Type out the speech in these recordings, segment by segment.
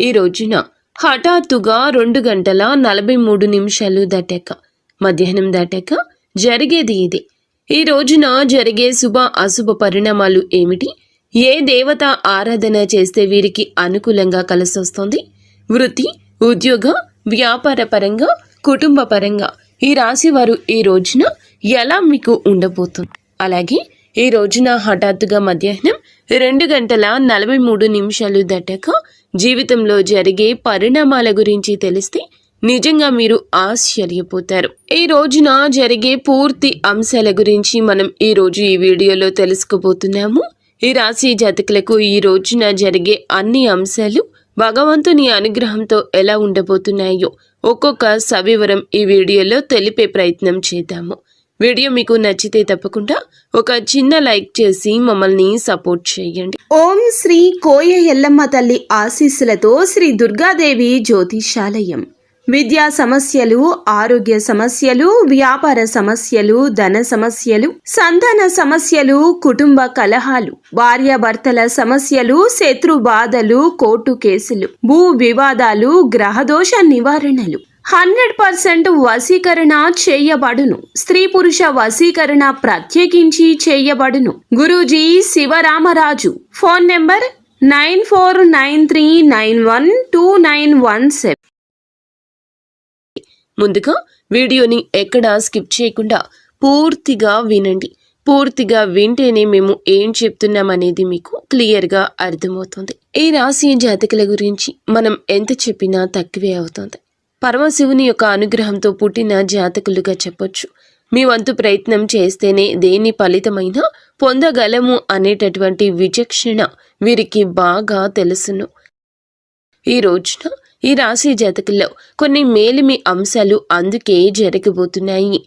ఈ రోజున హఠాత్తుగా 2:43 దాటాక మధ్యాహ్నం దాటాక జరిగేది ఇది. ఈ రోజున జరిగే శుభ అశుభ పరిణామాలు ఏమిటి? ఏ దేవత ఆరాధన చేస్తే వీరికి అనుకూలంగా కలిసొస్తుంది? వృత్తి, ఉద్యోగ, వ్యాపార పరంగా, కుటుంబ పరంగా ఈ రాశి వారు ఈ రోజున ఎలా మీకు ఉండబోతుంది? అలాగే ఈ రోజున హఠాత్తుగా మధ్యాహ్నం 2:43 దాటాక జీవితంలో జరిగే పరిణామాల గురించి తెలిస్తే నిజంగా మీరు ఆశ్చర్యపోతారు. ఈ రోజున జరిగే పూర్తి అంశాల గురించి మనం ఈ రోజు ఈ వీడియోలో తెలుసుకోబోతున్నాము. ఈ రాశి జాతకులకు ఈ రోజున జరిగే అన్ని అంశాలు భగవంతుని అనుగ్రహంతో ఎలా ఉండబోతున్నాయో ఒక్కొక్క సవివరం ఈ వీడియోలో తెలిపే ప్రయత్నం చేద్దాము. వీడియో మీకు నచ్చితే తప్పకుండా ఒక చిన్న లైక్ చేసి మమ్మల్ని సపోర్ట్ చేయండి. ఓం శ్రీ కోయ ఎల్లమ్మ తల్లి ఆశీస్సులతో శ్రీ దుర్గాదేవి జ్యోతిషాలయం. విద్యా సమస్యలు, ఆరోగ్య సమస్యలు, వ్యాపార సమస్యలు, ధన సమస్యలు, సంతాన సమస్యలు, కుటుంబ కలహాలు, భార్యాభర్తల సమస్యలు, శత్రు బాధలు, కోర్టు కేసులు, భూ వివాదాలు, గ్రహదోష నివారణలు 100% వశీకరణ చేయబడును. స్త్రీ పురుష వశీకరణ ప్రత్యేకించి చేయబడును. గురూజీ శివరామరాజు. Phone number 9493912917. ముందుగా వీడియోని ఎక్కడా స్కిప్ చేయకుండా పూర్తిగా వినండి. పూర్తిగా వింటేనే మేము ఏం చెప్తున్నామనేది మీకు క్లియర్గా అర్థమవుతుంది. ఈ రాశి జాతకుల గురించి మనం ఎంత చెప్పినా తక్కువే అవుతుంది. పరమశివుని యొక్క అనుగ్రహంతో పుట్టిన జాతకులుగా చెప్పొచ్చు. మీ వంతు ప్రయత్నం చేస్తేనే దేని ఫలితమైనా పొందగలము అనేటటువంటి విచక్షణ వీరికి బాగా తెలుసును. ఈ రోజున ఈ రాశి జాతకుల్లో కొన్ని మేలిమి అంశాలు అందుకే జరగబోతున్నాయి.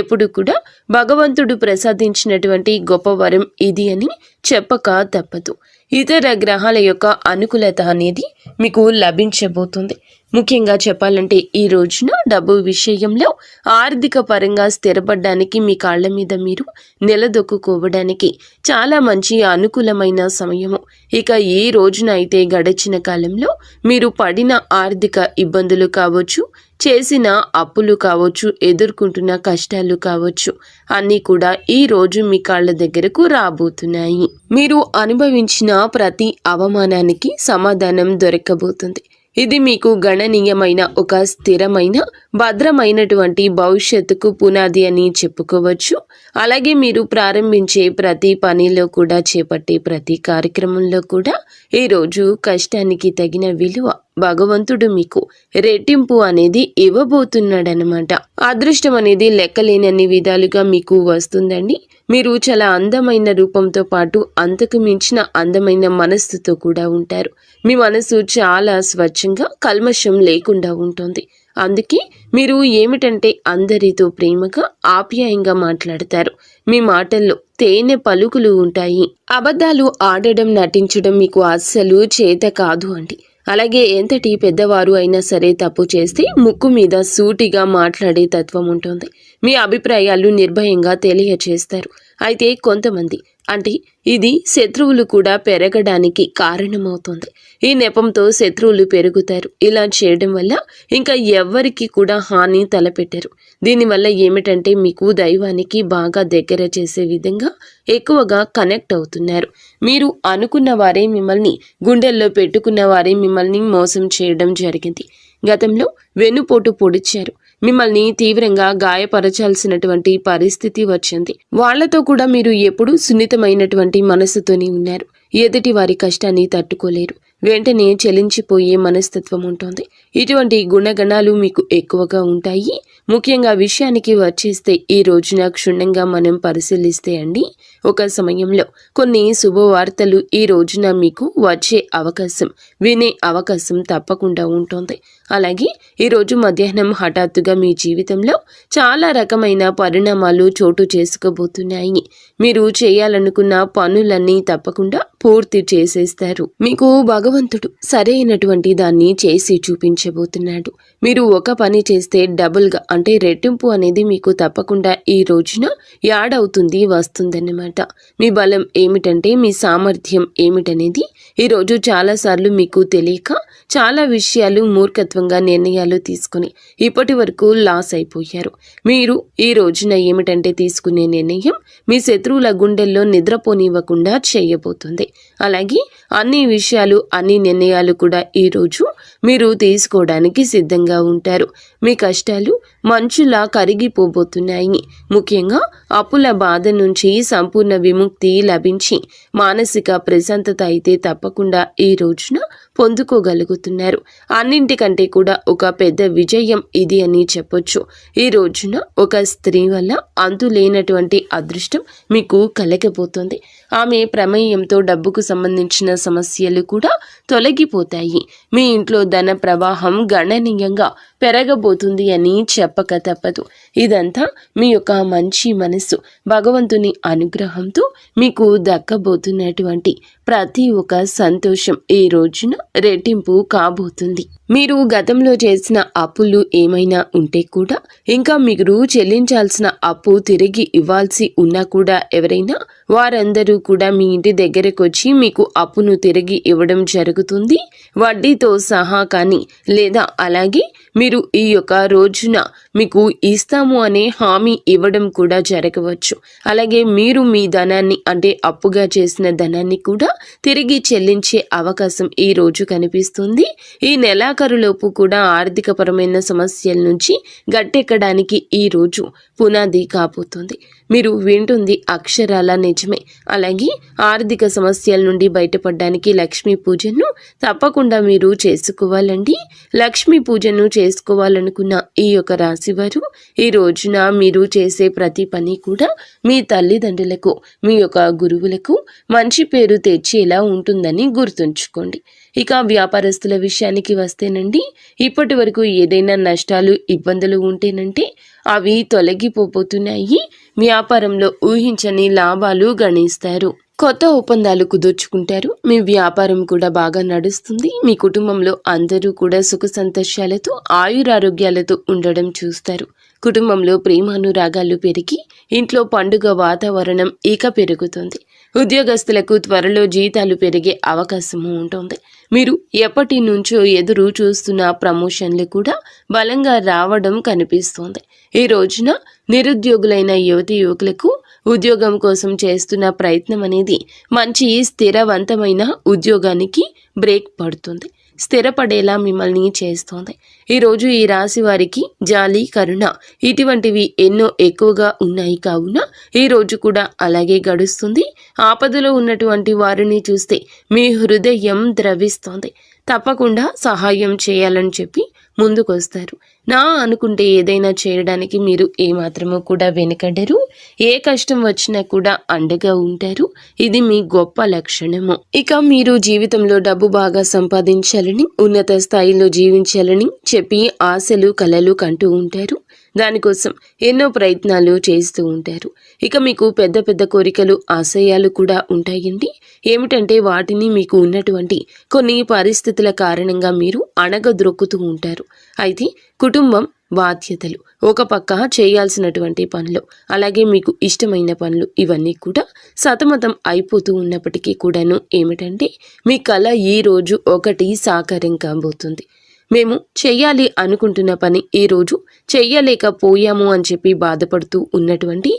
ఎప్పుడు కూడా భగవంతుడు ప్రసాదించినటువంటి గొప్ప వరం ఇది అని చెప్పక తప్పదు. ఇతర గ్రహాల యొక్క అనుకూలత అనేది మీకు లభించబోతుంది. ముఖ్యంగా చెప్పాలంటే ఈ రోజున డబ్బు విషయంలో ఆర్థిక పరంగా స్థిరపడడానికి, మీ కాళ్ల మీద మీరు నిలదొక్కుకోవడానికి చాలా మంచి అనుకూలమైన సమయము. ఇక ఈ రోజున అయితే గడిచిన కాలంలో మీరు పడిన ఆర్థిక ఇబ్బందులు కావచ్చు, చేసిన అప్పులు కావచ్చు, ఎదుర్కొంటున్న కష్టాలు కావచ్చు, అన్నీ కూడా ఈ రోజు మీ కాళ్ళ దగ్గరకు రాబోతున్నాయి. మీరు అనుభవించిన ప్రతి అవమానానికి సమాధానం దొరకబోతుంది. ఇది మీకు గణనీయమైన ఒక స్థిరమైన భద్రమైనటువంటి భవిష్యత్తుకు పునాది అని చెప్పుకోవచ్చు. అలాగే మీరు ప్రారంభించే ప్రతి పనిలో కూడా, చేపట్టే ప్రతి కార్యక్రమంలో కూడా ఈరోజు కష్టానికి తగిన విలువ భగవంతుడు మీకు రెట్టింపు అనేది ఇవ్వబోతున్నాడనమాట. అదృష్టం అనేది లెక్కలేనన్ని విధాలుగా మీకు వస్తుందండి. మీరు చాలా అందమైన రూపంతో పాటు అంతకు మించిన అందమైన మనస్సుతో కూడా ఉంటారు. మీ మనసు చాలా స్వచ్ఛంగా, కల్మషం లేకుండా ఉంటుంది. అందుకే మీరు ఏమిటంటే అందరితో ప్రేమగా, ఆప్యాయంగా మాట్లాడతారు. మీ మాటల్లో తేనె పలుకులు ఉంటాయి. అబద్ధాలు ఆడడం, నటించడం మీకు అస్సలు చేత కాదు అండి. అలాగే ఎంతటి పెద్దవారు అయినా సరే తప్పు చేస్తే ముక్కు మీద సూటిగా మాట్లాడే తత్వం ఉంటుంది. మీ అభిప్రాయాలు నిర్భయంగా తెలియచేస్తారు. అయితే కొంతమంది, అంటే ఇది శత్రువులు కూడా పెరగడానికి కారణమవుతుంది. ఈ నెపంతో శత్రువులు పెరుగుతారు. ఇలా చేయడం వల్ల ఇంకా ఎవ్వరికి కూడా హాని తలపెట్టరు. దీనివల్ల ఏమిటంటే మీకు దైవానికి బాగా దగ్గర చేసే విధంగా ఎక్కువగా కనెక్ట్ అవుతున్నారు. మీరు అనుకున్న వారే మిమ్మల్ని, గుండెల్లో పెట్టుకున్న వారే మిమ్మల్ని మోసం చేయడం జరిగింది. గతంలో వెన్నుపోటు పొడిచారు. మిమ్మల్ని తీవ్రంగా గాయపరచాల్సినటువంటి పరిస్థితి వచ్చింది. వాళ్లతో కూడా మీరు ఎప్పుడూ సున్నితమైనటువంటి మనసుతోనే ఉన్నారు. ఎదుటి వారి కష్టాన్ని తట్టుకోలేరు. వెంటనే చలించిపోయే మనస్తత్వం ఉంటుంది. ఇటువంటి గుణగణాలు మీకు ఎక్కువగా ఉంటాయి. ముఖ్యంగా విషయానికి వచ్చేస్తే ఈ రోజున క్షుణ్ణంగా మనం పరిశీలిస్తే అండి, ఒక సమయంలో కొన్ని శుభవార్తలు ఈ రోజున మీకు వచ్చే అవకాశం, వినే అవకాశం తప్పకుండా ఉంటుంది. అలాగే ఈరోజు మధ్యాహ్నం హఠాత్తుగా మీ జీవితంలో చాలా రకమైన పరిణామాలు చోటు చేసుకోబోతున్నాయి. మీరు చేయాలనుకున్న పనులన్నీ తప్పకుండా పూర్తి చేసేస్తారు. మీకు భగవంతుడు సరైనటువంటి దాన్ని చేసి చూపించబోతున్నాడు. మీరు ఒక పని చేస్తే డబుల్గా అంటే రెట్టింపు అనేది మీకు తప్పకుండా ఈ రోజున యాడ్ అవుతుంది, వస్తుందన్నమాట. మీ బలం ఏమిటంటే మీ సామర్థ్యం ఏమిటనేది ఈరోజు చాలాసార్లు మీకు తెలియక చాలా విషయాలు మూర్ఖత్వంగా నిర్ణయాలు తీసుకుని ఇప్పటి వరకు లాస్ అయిపోయారు. మీరు ఈ రోజున ఏమిటంటే తీసుకునే నిర్ణయం మీ శత్రువుల గుండెల్లో నిద్రపోనివ్వకుండా చేయబోతుంది. అలాగే అన్ని విషయాలు అన్ని నిర్ణయాలు కూడా ఈరోజు మీరు తీసుకోవడానికి సిద్ధంగా ఉంటారు. మీ కష్టాలు మంచులా కరిగిపోబోతున్నాయి. ముఖ్యంగా అప్పుల బాధ నుంచి సంపూర్ణ విముక్తి లభించి మానసిక ప్రశాంతత అయితే తప్పకుండా ఈ రోజున పొందుకోగలుగుతున్నారు. అన్నింటికంటే కూడా ఒక పెద్ద విజయం ఇది అని చెప్పొచ్చు. ఈ రోజున ఒక స్త్రీ వల్ల అంతులేనటువంటి అదృష్టం మీకు కలగబోతోంది. ఆమె ప్రమేయంతో డబ్బుకు సంబంధించిన సమస్యలు కూడా తొలగిపోతాయి. మీ ఇంట్లో ధన ప్రవాహం గణనీయంగా పెరగబోతుంది అని చెప్పక తప్పదు. ఇదంతా మీ యొక్క మంచి మనసు భగవంతుని అనుగ్రహంతో మీకు దక్కబోతున్నటువంటి ప్రతి ఒక్క సంతోషం ఈ రోజున రెట్టింపు కాబోతుంది. మీరు గతంలో చేసిన అప్పులు ఏమైనా ఉంటే కూడా ఇంకా మీరు చెల్లించాల్సిన అప్పు తిరిగి ఇవ్వాల్సి ఉన్నా కూడా ఎవరైనా వారందరూ కూడా మీ ఇంటి దగ్గరకు వచ్చి మీకు అప్పును తిరిగి ఇవ్వడం జరుగుతుంది, వడ్డీతో సహా. కానీ లేదా అలాగే మీరు ఈ యొక్క రోజున మీకు ఇస్తాము అనే హామీ ఇవ్వడం కూడా జరగవచ్చు. అలాగే మీరు మీ ధనాన్ని అంటే అప్పుగా చేసిన ధనాన్ని కూడా తిరిగి చెల్లించే అవకాశం ఈ రోజు కనిపిస్తుంది. ఈ నెలాఖరులోపు కూడా ఆర్థికపరమైన సమస్యల నుంచి గట్టెక్కడానికి ఈ రోజు పునాది కాబోతుంది. మీరు వింటుంది అక్షరాల నిజమే. అలాగే ఆర్థిక సమస్యల నుండి బయటపడడానికి లక్ష్మీ పూజను తప్పకుండా మీరు చేసుకోవాలండి. లక్ష్మీ పూజను చేసుకోవాలనుకున్న ఈ యొక్క రాశి వారు ఈ రోజున మీరు చేసే ప్రతి పని కూడా మీ తల్లిదండ్రులకు మీ యొక్క గురువులకు మంచి పేరు తెచ్చేలా ఉంటుందని గుర్తుంచుకోండి. ఇక వ్యాపారస్తుల విషయానికి వస్తేనండి, ఇప్పటి వరకు ఏదైనా నష్టాలు ఇబ్బందులు ఉంటేనంటే అవి తొలగిపోతున్నాయి. వ్యాపారంలో ఊహించని లాభాలు గణిస్తారు. కొత్త ఒప్పందాలు కుదుర్చుకుంటారు. మీ వ్యాపారం కూడా బాగా నడుస్తుంది. మీ కుటుంబంలో అందరూ కూడా సుఖ సంతోషాలతో ఆయురారోగ్యాలతో ఉండడం చూస్తారు. కుటుంబంలో ప్రేమానురాగాలు పెరిగి ఇంట్లో పండుగ వాతావరణం ఇక పెరుగుతుంది. ఉద్యోగస్తులకు త్వరలో జీతాలు పెరిగే అవకాశము ఉంటుంది. మీరు ఎప్పటి నుంచో ఎదురు చూస్తున్న ప్రమోషన్లు కూడా బలంగా రావడం కనిపిస్తోంది. ఈ రోజున నిరుద్యోగులైన యువతి యువకులకు ఉద్యోగం కోసం చేస్తున్న ప్రయత్నం అనేది మంచి స్థిరవంతమైన ఉద్యోగానికి బ్రేక్ పడుతుంది, స్థిరపడేలా మిమ్మల్ని చేస్తోంది. ఈరోజు ఈ రాశి వారికి జాలి, కరుణ ఇటువంటివి ఎన్నో ఎక్కువగా ఉన్నాయి. కావున ఈ రోజు కూడా అలాగే గడుస్తుంది. ఆపదలో ఉన్నటువంటి వారిని చూస్తే మీ హృదయం ద్రవిస్తోంది. తప్పకుండా సహాయం చేయాలని చెప్పి ముందుకొస్తారు. నా అనుకుంటే ఏదైనా చేయడానికి మీరు ఏమాత్రమూ కూడా వెనకడరు. ఏ కష్టం వచ్చినా కూడా అండగా ఉంటారు. ఇది మీ గొప్ప లక్షణము. ఇక మీరు జీవితంలో డబ్బు బాగా సంపాదించాలని, ఉన్నత స్థాయిలో జీవించాలని చెప్పి ఆశలు కలలు కంటూ ఉంటారు. దానికోసం ఎన్నో ప్రయత్నాలు చేస్తూ ఉంటారు. ఇక మీకు పెద్ద పెద్ద కోరికలు, ఆశయాలు కూడా ఉంటాయండి. ఏమిటంటే వాటిని మీకు ఉన్నటువంటి కొన్ని పరిస్థితుల కారణంగా మీరు అణగద్రొక్కుతూ ఉంటారు. అయితే కుటుంబం, బాధ్యతలు, ఒక పక్క చేయాల్సినటువంటి పనులు, అలాగే మీకు ఇష్టమైన పనులు ఇవన్నీ కూడా సతమతం అయిపోతూ ఉన్నప్పటికీ కూడాను ఏమిటంటే మీ కళ ఈ రోజు ఒకటి సాకారం కాబోతుంది. మేము చెయ్యాలి అనుకుంటున్న పని ఈరోజు చెయ్యలేకపోయాము అని చెప్పి బాధపడుతూ ఉన్నటువంటి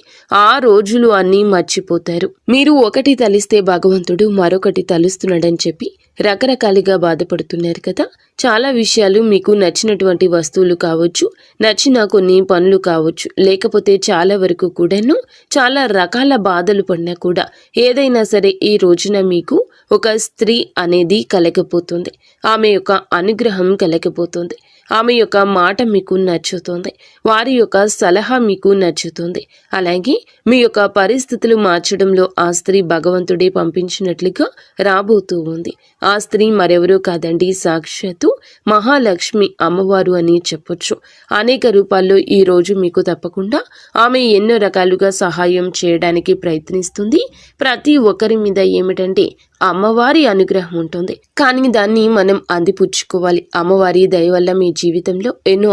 ఆ రోజులు అన్నీ మర్చిపోతారు. మీరు ఒకటి తలిస్తే భగవంతుడు మరొకటి తలుస్తున్నాడని చెప్పి రకరకాలుగా బాధపడుతున్నారు కదా. చాలా విషయాలు మీకు నచ్చినటువంటి వస్తువులు కావచ్చు, నచ్చిన కొన్ని పనులు కావచ్చు, లేకపోతే చాలా వరకు కూడాను చాలా రకాల బాధలు పడినా కూడా ఏదైనా సరే ఈ రోజున మీకు ఒక స్త్రీ అనేది కలగపోతుంది. ఆమె యొక్క అనుగ్రహం కలగపోతుంది. ఆమె యొక్క మాట మీకు నచ్చుతుంది. వారి యొక్క సలహా మీకు నచ్చుతుంది. అలాగే మీ యొక్క పరిస్థితులు మార్చడంలో ఆ స్త్రీ భగవంతుడే పంపించినట్లుగా రాబోతూ ఉంది. ఆ స్త్రీ మరెవరూ కాదండి, సాక్షాత్తు మహాలక్ష్మి అమ్మవారు అని చెప్పొచ్చు. అనేక రూపాల్లో ఈ రోజు మీకు తప్పకుండా ఆమె ఎన్నో రకాలుగా సహాయం చేయడానికి ప్రయత్నిస్తుంది. ప్రతి ఒక్కరి మీద ఏమిటంటే అమ్మవారి అనుగ్రహం ఉంటుంది. కానీ దాన్ని మనం అందిపుచ్చుకోవాలి. అమ్మవారి దయ వల్ల మీ జీవితంలో ఎన్నో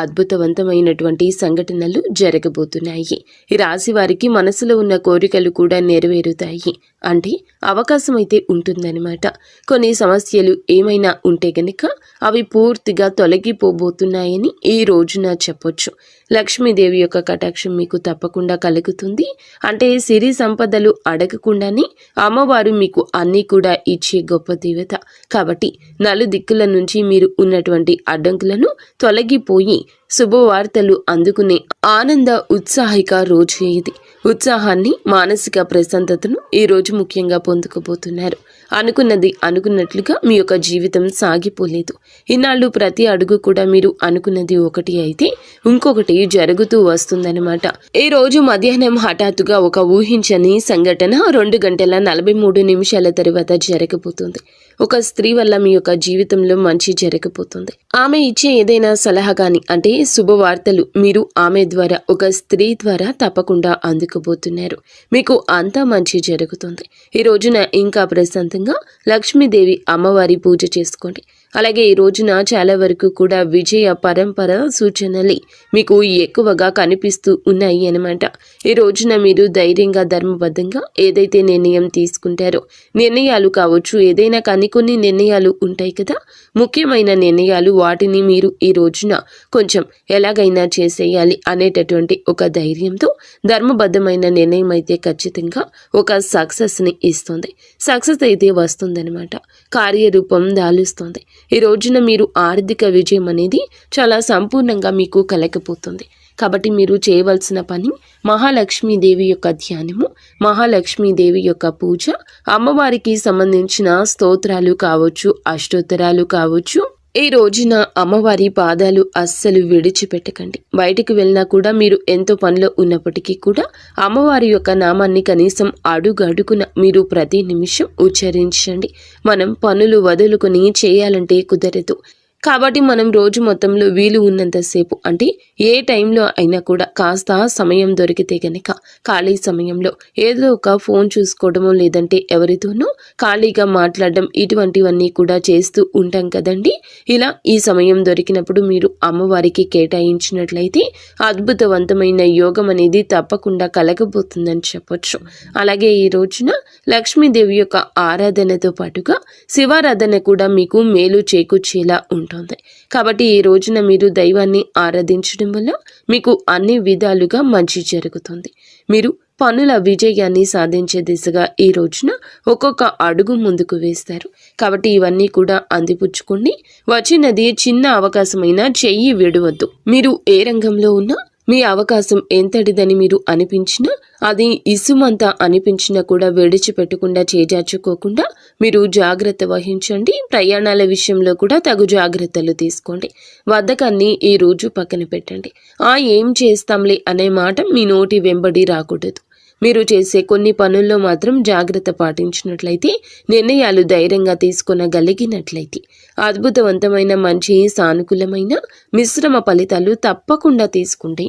అద్భుతవంతమైనటువంటి సంఘటనలు జరగబోతున్నాయి. ఈ రాశి వారికి మనసులో ఉన్న కోరికలు కూడా నెరవేరుతాయి. అంటే అవకాశం అయితే ఉంటుందన్నమాట. కొన్ని సమస్యలు ఏమైనా ఉంటే గనుక అవి పూర్తిగా తొలగిపోబోతున్నాయని ఈ రోజున చెప్పొచ్చు. లక్ష్మీదేవి యొక్క కటాక్షం మీకు తప్పకుండా కలుగుతుంది. అంటే సిరి సంపదలు అడగకుండానే అమ్మవారు మీకు అన్నీ కూడా ఇచ్చే గొప్ప దేవత. కాబట్టి నలుదిక్కుల నుంచి మీరు ఉన్నటువంటి అడ్డంకులను తొలగిపోయి శుభవార్తలు అందుకునే ఆనంద ఉత్సాహిక రోజు ఇది. ఉత్సాహాన్ని, మానసిక ప్రశాంతతను ఈ రోజు ముఖ్యంగా పొందుకోబోతున్నారు. అనుకున్నది అనుకున్నట్లుగా మీ యొక్క జీవితం సాగిపోలేదు. ఇన్నాళ్ళు ప్రతి అడుగు కూడా మీరు అనుకున్నది ఒకటి అయితే ఇంకొకటి జరుగుతూ వస్తుందన్నమాట. ఈ రోజు మధ్యాహ్నం హఠాత్తుగా ఒక ఊహించని సంఘటన 2:43 తర్వాత జరగబోతుంది. ఒక స్త్రీ వల్ల మీ యొక్క జీవితంలో మంచి జరగబోతుంది. ఆమె ఇచ్చే ఏదైనా సలహా కానీ, అంటే శుభవార్తలు మీరు ఆమె ద్వారా, ఒక స్త్రీ ద్వారా తప్పకుండా అందుకోబోతున్నారు. మీకు అంతా మంచి జరుగుతుంది. ఈ రోజున ఇంకా ప్రశాంతంగా లక్ష్మీదేవి అమ్మవారి పూజ చేసుకోండి. అలాగే ఈ రోజున చాలా వరకు కూడా విజయ పరంపర సూచనలు మీకు ఎక్కువగా కనిపిస్తూ ఉన్నాయి అన్నమాట. ఈ రోజున మీరు ధైర్యంగా, ధర్మబద్ధంగా ఏదైతే నిర్ణయం తీసుకుంటారో, నిర్ణయాలు కావచ్చు, ఏదైనా కానీ కొన్ని నిర్ణయాలు ఉంటాయి కదా, ముఖ్యమైన నిర్ణయాలు, వాటిని మీరు ఈ రోజున కొంచెం ఎలాగైనా చేసేయాలి అనేటటువంటి ఒక ధైర్యంతో ధర్మబద్ధమైన నిర్ణయం అయితే ఖచ్చితంగా ఒక సక్సెస్ని ఇస్తుంది. సక్సెస్ అయితే వస్తుందన్నమాట. కార్యరూపం దాలుస్తుంది. ఈ రోజున మీరు ఆర్థిక విజయం అనేది చాలా సంపూర్ణంగా మీకు కలగబోతుంది. కాబట్టి మీరు చేయవలసిన పని మహాలక్ష్మీదేవి యొక్క ధ్యానము, మహాలక్ష్మీదేవి యొక్క పూజ, అమ్మవారికి సంబంధించిన స్తోత్రాలు కావచ్చు, అష్టోత్తరాలు కావచ్చు. ఈ రోజున అమ్మవారి పాదాలు అస్సలు విడిచిపెట్టకండి. బయటికి వెళ్ళినా కూడా మీరు ఎంతో పనిలో ఉన్నప్పటికీ కూడా అమ్మవారి యొక్క నామాన్ని కనీసం అడుగడుగున మీరు ప్రతి నిమిషం ఉచ్చరించండి. మనం పనులు వదులుకొని చేయాలంటే కుదరదు. కాబట్టి మనం రోజు మొత్తంలో వీలు ఉన్నంతసేపు, అంటే ఏ టైంలో అయినా కూడా కాస్త సమయం దొరికితే గనక ఖాళీ సమయంలో ఏదో ఒక ఫోన్ చూసుకోవడమో, లేదంటే ఎవరితోనో ఖాళీగా మాట్లాడడం, ఇటువంటివన్నీ కూడా చేస్తూ ఉంటాం కదండి. ఇలా ఈ సమయం దొరికినప్పుడు మీరు అమ్మవారికి కేటాయించినట్లయితే అద్భుతవంతమైన యోగం అనేది తప్పకుండా కలగబోతుందని చెప్పొచ్చు. అలాగే ఈ రోజున లక్ష్మీదేవి యొక్క ఆరాధనతో పాటుగా శివారాధన కూడా మీకు మేలు చేకూర్చేలా ఉంటుంది. కాబట్టి ఈ రోజున మీరు దైవాన్ని ఆరాధించడం వల్ల మీకు అన్ని విధాలుగా మంచి జరుగుతుంది. మీరు పనుల విజయాన్ని సాధించే దిశగా ఈ రోజున ఒక్కొక్క అడుగు ముందుకు వేస్తారు. కాబట్టి ఇవన్నీ కూడా అందిపుచ్చుకోండి. వచ్చినది చిన్న అవకాశమైనా చెయ్యి విడవద్దు. మీరు ఏ రంగంలో ఉన్నా మీ అవకాశం ఎంతటిదని మీరు అనిపించినా, అది ఇసుమంతా అనిపించినా కూడా విడిచిపెట్టకుండా, చేజార్చుకోకుండా మీరు జాగ్రత్త వహించండి. ప్రయాణాల విషయంలో కూడా తగు జాగ్రత్తలు తీసుకోండి. బద్ధకాన్ని ఈ రోజు పక్కన పెట్టండి. ఏం చేస్తాంలే అనే మాట మీ నోటి వెంబడి రాకూడదు. మీరు చేసే కొన్ని పనుల్లో మాత్రం జాగ్రత్త పాటించినట్లయితే, నిర్ణయాలు ధైర్యంగా తీసుకొనగలిగినట్లయితే అద్భుతవంతమైన, మంచి, సానుకూలమైన మిశ్రమ ఫలితాలు తప్పకుండా తీసుకుంటే,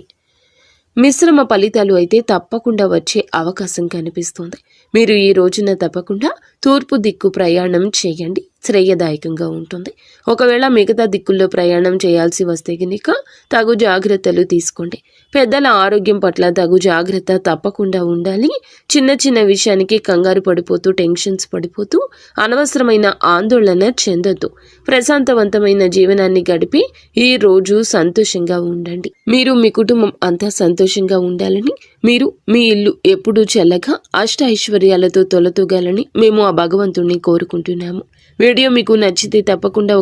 మిశ్రమ ఫలితాలు అయితే తప్పకుండా వచ్చే అవకాశం కనిపిస్తుంది. మీరు ఈ రోజున తప్పకుండా తూర్పు దిక్కు ప్రయాణం చేయండి. శ్రేయదాయకంగా ఉంటుంది. ఒకవేళ మిగతా దిక్కుల్లో ప్రయాణం చేయాల్సి వస్తే కనుక తగు జాగ్రత్తలు తీసుకోండి. పెద్దల ఆరోగ్యం పట్ల తగు జాగ్రత్త తప్పకుండా ఉండాలి. చిన్న చిన్న విషయానికి కంగారు పడిపోతూ, టెన్షన్స్ పడిపోతూ అనవసరమైన ఆందోళన చెందొద్దు. ప్రశాంతవంతమైన జీవనాన్ని గడిపి ఈ రోజు సంతోషంగా ఉండండి. మీరు, మీ కుటుంబం అంతా సంతోషంగా ఉండాలని, మీరు మీ ఇల్లు ఎప్పుడూ చల్లగా అష్ట ఐశ్వర్యాలతో తొలతూగాలని మేము ఆ భగవంతుణ్ణి కోరుకుంటున్నాము. వీడియో మీకు నచ్చితే తప్పకుండా